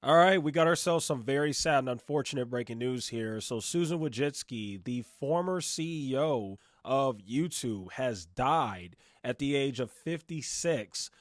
All right, we got ourselves some very sad and unfortunate breaking news here. So, Susan Wojcicki, the former CEO of YouTube, has died at the age of 56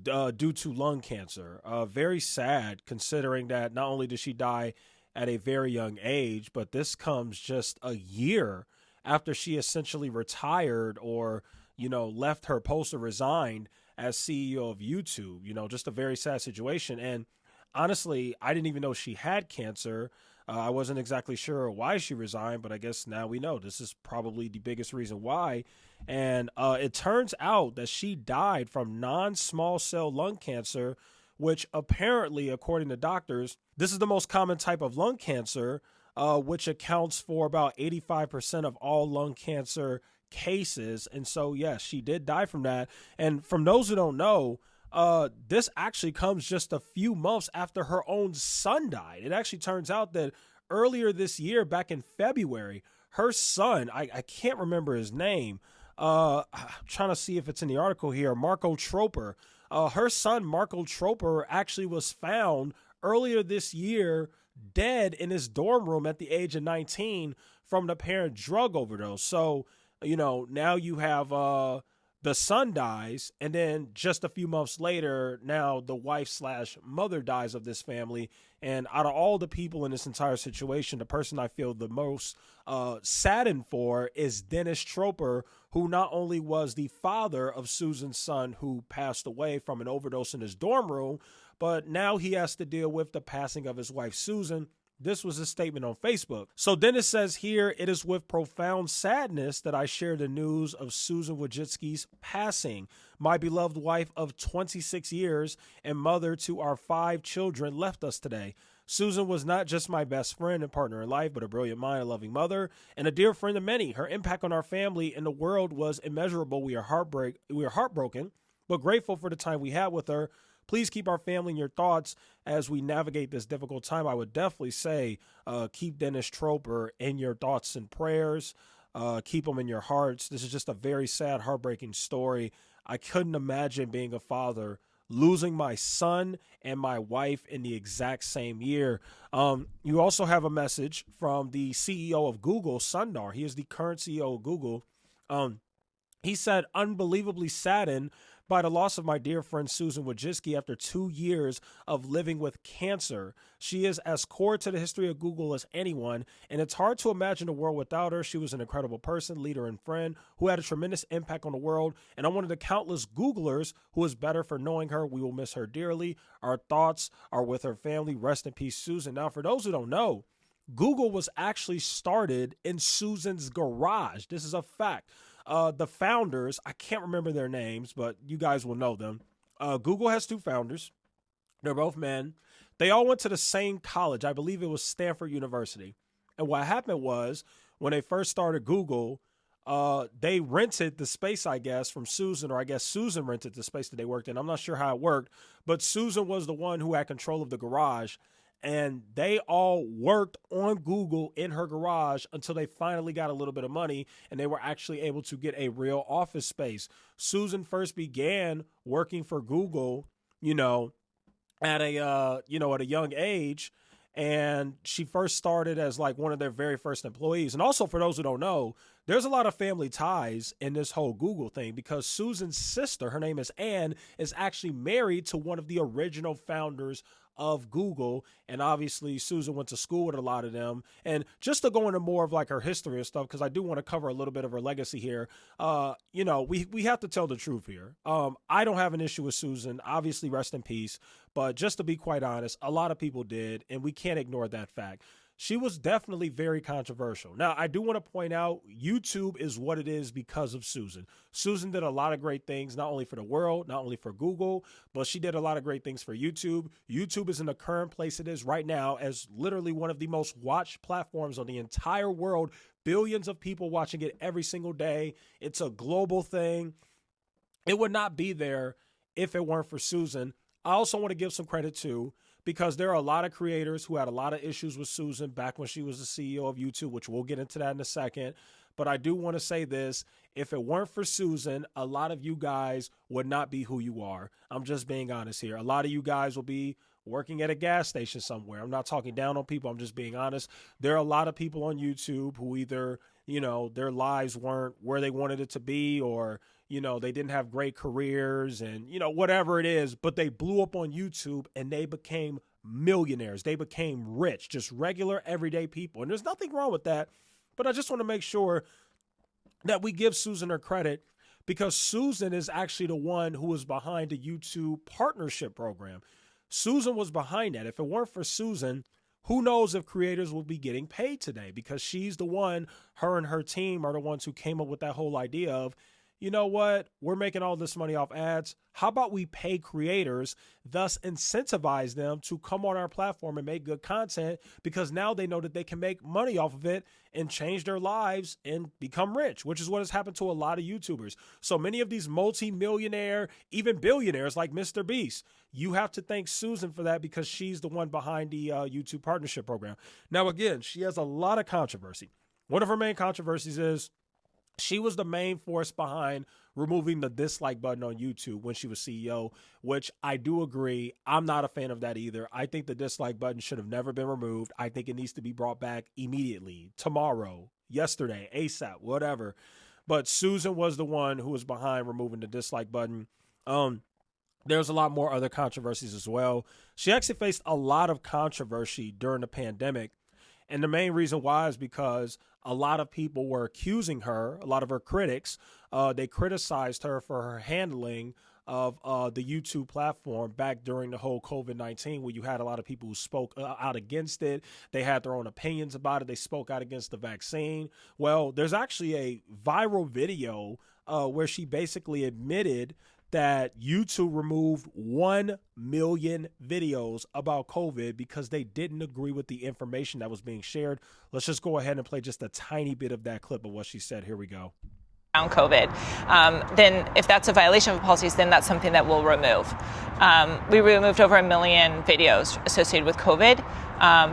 due to lung cancer. Very sad considering that not only did she die at a very young age, but this comes just a year after she essentially retired or, left her post or resigned as CEO of YouTube. Just a very sad situation. And honestly, I didn't even know she had cancer. I wasn't exactly sure why she resigned, but I guess now we know this is probably the biggest reason why. And it turns out that she died from non small cell lung cancer, which apparently, according to doctors, this is the most common type of lung cancer, which accounts for about 85% of all lung cancer cases. And so, yes, she did die from that. And from those who don't know, this actually comes just a few months after her own son died. It actually turns out that earlier this year, back in February, her son, I can't remember his name. I'm trying to see if it's in the article here. Marco Troper. Her son, Marco Troper, actually was found earlier this year dead in his dorm room at the age of 19 from an apparent drug overdose. So, now you have the son dies, and then just a few months later, now the wife slash mother dies of this family. And out of all the people in this entire situation, the person I feel the most saddened for is Dennis Troper, who not only was the father of Susan's son who passed away from an overdose in his dorm room, but now he has to deal with the passing of his wife, Susan. This was a statement on Facebook. So Dennis says here, "It is with profound sadness that I share the news of Susan Wojcicki's passing. My beloved wife of 26 years and mother to our 5 children left us today. Susan was not just my best friend and partner in life, but a brilliant mind, a loving mother, and a dear friend of many. Her impact on our family and the world was immeasurable. We are heartbroken, but grateful for the time we had with her. Please keep our family in your thoughts as we navigate this difficult time." I would definitely say keep Dennis Troper in your thoughts and prayers. Keep him in your hearts. This is just a very sad, heartbreaking story. I couldn't imagine being a father, losing my son and my wife in the exact same year. You also have a message from the CEO of Google, Sundar. He is the current CEO of Google. He said, "Unbelievably saddened by the loss of my dear friend Susan Wojcicki after 2 years of living with cancer. She is as core to the history of Google as anyone, and it's hard to imagine a world without her. She was an incredible person, leader, and friend who had a tremendous impact on the world, and I'm one of the countless Googlers who is better for knowing her. We will miss her dearly. Our thoughts are with her family. Rest in peace, Susan." Now, for those who don't know, Google was actually started in Susan's garage. This is a fact. The founders, I can't remember their names, but you guys will know them. Google has 2 founders. They're both men. They all went to the same college. I believe it was Stanford University. And what happened was when they first started Google, they rented the space, I guess, from Susan, or I guess Susan rented the space that they worked in. I'm not sure how it worked, but Susan was the one who had control of the garage. And they all worked on Google in her garage until they finally got a little bit of money and they were actually able to get a real office space. Susan first began working for Google, at a young age. And she first started as like one of their very first employees. And also, for those who don't know, there's a lot of family ties in this whole Google thing because Susan's sister, her name is Anne, is actually married to one of the original founders of Google. And obviously Susan went to school with a lot of them. And just to go into more of like her history and stuff, because I do want to cover a little bit of her legacy here. We have to tell the truth here. I don't have an issue with Susan, obviously rest in peace. But just to be quite honest, a lot of people did, and we can't ignore that fact. She was definitely very controversial. Now, I do want to point out YouTube is what it is because of Susan. Susan did a lot of great things, not only for the world, not only for Google, but she did a lot of great things for YouTube. YouTube is in the current place it is right now as literally one of the most watched platforms on the entire world. Billions of people watching it every single day. It's a global thing. It would not be there if it weren't for Susan. I also want to give some credit to, because there are a lot of creators who had a lot of issues with Susan back when she was the CEO of YouTube, which we'll get into that in a second. But I do want to say this. If it weren't for Susan, a lot of you guys would not be who you are. I'm just being honest here. A lot of you guys will be working at a gas station somewhere. I'm not talking down on people. I'm just being honest. There are a lot of people on YouTube who either, their lives weren't where they wanted it to be, or, they didn't have great careers and, whatever it is, but they blew up on YouTube and they became millionaires. They became rich, just regular, everyday people. And there's nothing wrong with that. But I just want to make sure that we give Susan her credit, because Susan is actually the one who was behind the YouTube partnership program. Susan was behind that. If it weren't for Susan, who knows if creators will be getting paid today, because she's the one, her and her team are the ones who came up with that whole idea of, you know what, we're making all this money off ads. How about we pay creators, thus incentivize them to come on our platform and make good content, because now they know that they can make money off of it and change their lives and become rich, which is what has happened to a lot of YouTubers. So many of these multi-millionaire, even billionaires like Mr. Beast, you have to thank Susan for that, because she's the one behind the YouTube partnership program. Now, again, she has a lot of controversy. One of her main controversies is she was the main force behind removing the dislike button on YouTube when she was CEO, which I do agree. I'm not a fan of that either. I think the dislike button should have never been removed. I think it needs to be brought back immediately, tomorrow, yesterday, ASAP, whatever. But Susan was the one who was behind removing the dislike button. There's a lot more other controversies as well. She actually faced a lot of controversy during the pandemic. And the main reason why is because a lot of people were accusing her, a lot of her critics, they criticized her for her handling of the YouTube platform back during the whole COVID-19, where you had a lot of people who spoke out against it. They had their own opinions about it. They spoke out against the vaccine. Well, there's actually a viral video where she basically admitted that YouTube removed 1 million videos about COVID because they didn't agree with the information that was being shared. Let's just go ahead and play just a tiny bit of that clip of what she said. Here we go. Around COVID, then if that's a violation of policies, then that's something that we'll remove. We removed over 1 million videos associated with COVID,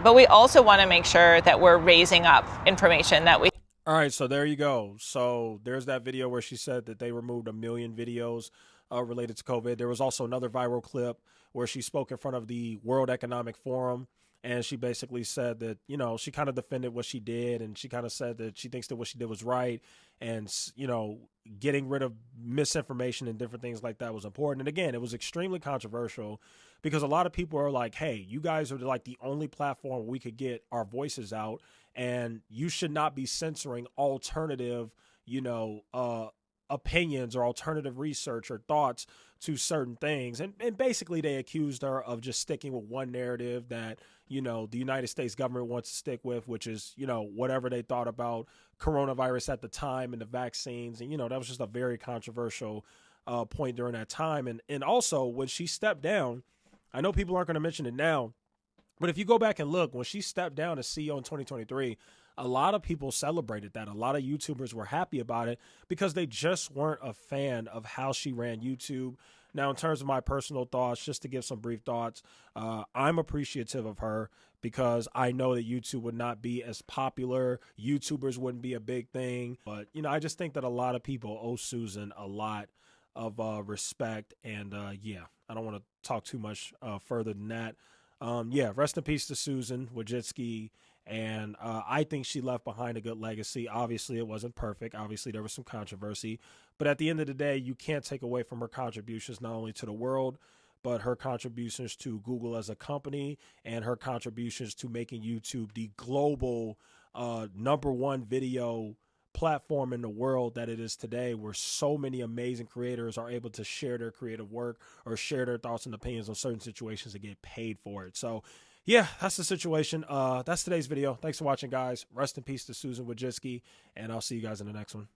but we also want to make sure that we're raising up information that we... All right, so there you go. So there's that video where she said that they removed 1 million videos related to COVID. There was also another viral clip where she spoke in front of the World Economic Forum, and she basically said that, she kind of defended what she did, and she kind of said that she thinks that what she did was right, and, getting rid of misinformation and different things like that was important. And again, it was extremely controversial because a lot of people are like, hey, you guys are like the only platform we could get our voices out, and you should not be censoring alternative, opinions or alternative research or thoughts to certain things. And basically they accused her of just sticking with one narrative that, the United States government wants to stick with, which is, whatever they thought about coronavirus at the time and the vaccines. And, that was just a very controversial point during that time. And also when she stepped down, I know people aren't going to mention it now, but if you go back and look, when she stepped down as CEO in 2023, a lot of people celebrated that. A lot of YouTubers were happy about it because they just weren't a fan of how she ran YouTube. Now, in terms of my personal thoughts, just to give some brief thoughts, I'm appreciative of her because I know that YouTube would not be as popular. YouTubers wouldn't be a big thing. But, I just think that a lot of people owe Susan a lot of respect. And, I don't want to talk too much further than that. Rest in peace to Susan Wojcicki. And I think she left behind a good legacy. Obviously, it wasn't perfect. Obviously, there was some controversy. But at the end of the day, you can't take away from her contributions, not only to the world, but her contributions to Google as a company and her contributions to making YouTube the global #1 video platform in the world that it is today, where so many amazing creators are able to share their creative work or share their thoughts and opinions on certain situations and get paid for it. So yeah, that's the situation. That's today's video. Thanks for watching, guys. Rest in peace to Susan Wojcicki, and I'll see you guys in the next one.